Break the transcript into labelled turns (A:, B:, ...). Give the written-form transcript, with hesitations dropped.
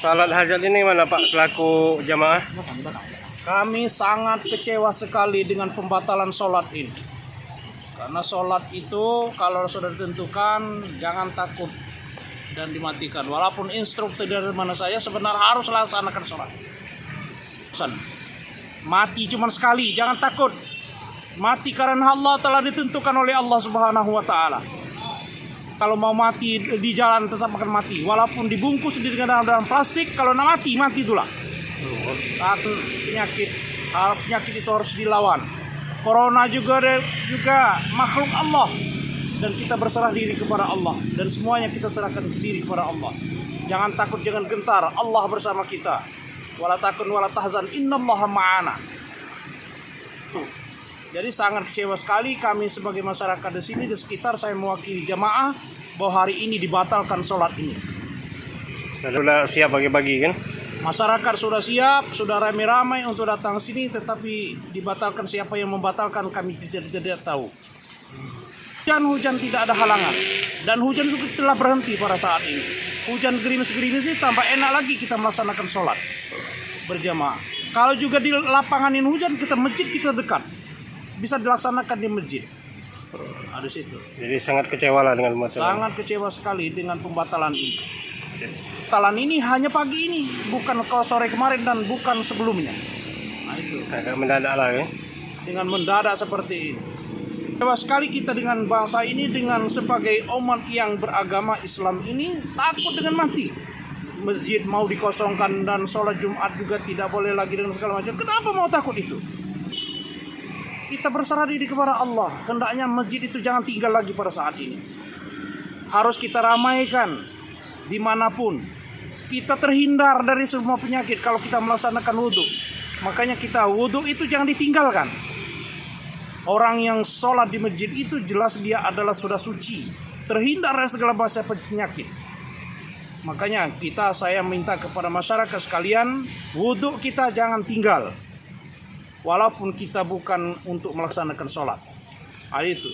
A: Salat hajat ini mana Pak selaku jamaah?
B: Kami sangat kecewa sekali dengan pembatalan sholat ini. Karena sholat itu kalau sudah ditentukan jangan takut dan dimatikan. Walaupun instruktur dari mana saya sebenarnya harus laksanakan sholat. Mati cuma sekali, jangan takut. Mati karena Allah telah ditentukan oleh Allah Subhanahu wa Ta'ala. Kalau mau mati di jalan tetap akan mati, walaupun dibungkus dengan dalam plastik. Kalau nak mati itulah. Takut penyakit itu harus dilawan. Corona juga makhluk Allah, dan kita berserah diri kepada Allah, dan semuanya kita serahkan diri kepada Allah. Jangan takut, jangan gentar, Allah bersama kita. Wala takun wala tahzan, innallaha ma'ana. Jadi sangat kecewa sekali kami sebagai masyarakat di sini di sekitar. Saya mewakili jamaah bahwa hari ini dibatalkan sholat ini.
A: Sudah siap bagi-bagi kan?
B: Masyarakat sudah siap, sudah ramai-ramai untuk datang sini, tetapi dibatalkan. Siapa yang membatalkan kami tidak tahu. Hujan tidak ada halangan, dan hujan juga telah berhenti pada saat ini. Hujan gerimis-gerimis sih tambah enak lagi kita melaksanakan sholat berjamaah. Kalau juga di lapangan ini hujan, masjid kita dekat, bisa dilaksanakan di masjid. Ada situ.
A: Jadi sangat kecewa lah dengan masalah.
B: Sangat kecewa sekali dengan pembatalan ini. Pembatalan ini hanya pagi ini, bukan kalau sore kemarin dan bukan sebelumnya. Nah itu.
A: Agak mendadak lah ya.
B: Dengan mendadak seperti ini. Kecewa sekali kita dengan bangsa ini, dengan sebagai umat yang beragama Islam ini takut dengan mati. Masjid mau dikosongkan dan sholat Jumat juga tidak boleh lagi dengan segala macam. Kenapa mau takut itu? Kita berserah diri kepada Allah. Hendaknya masjid itu jangan tinggal lagi pada saat ini. Harus kita ramaikan dimanapun. Kita terhindar dari semua penyakit kalau kita melaksanakan wudhu. Makanya kita wudhu itu jangan ditinggalkan. Orang yang sholat di masjid itu jelas dia adalah sudah suci, terhindar dari segala macam penyakit. Makanya saya minta kepada masyarakat sekalian, wudhu kita jangan tinggal, walaupun kita bukan untuk melaksanakan sholat. Itu.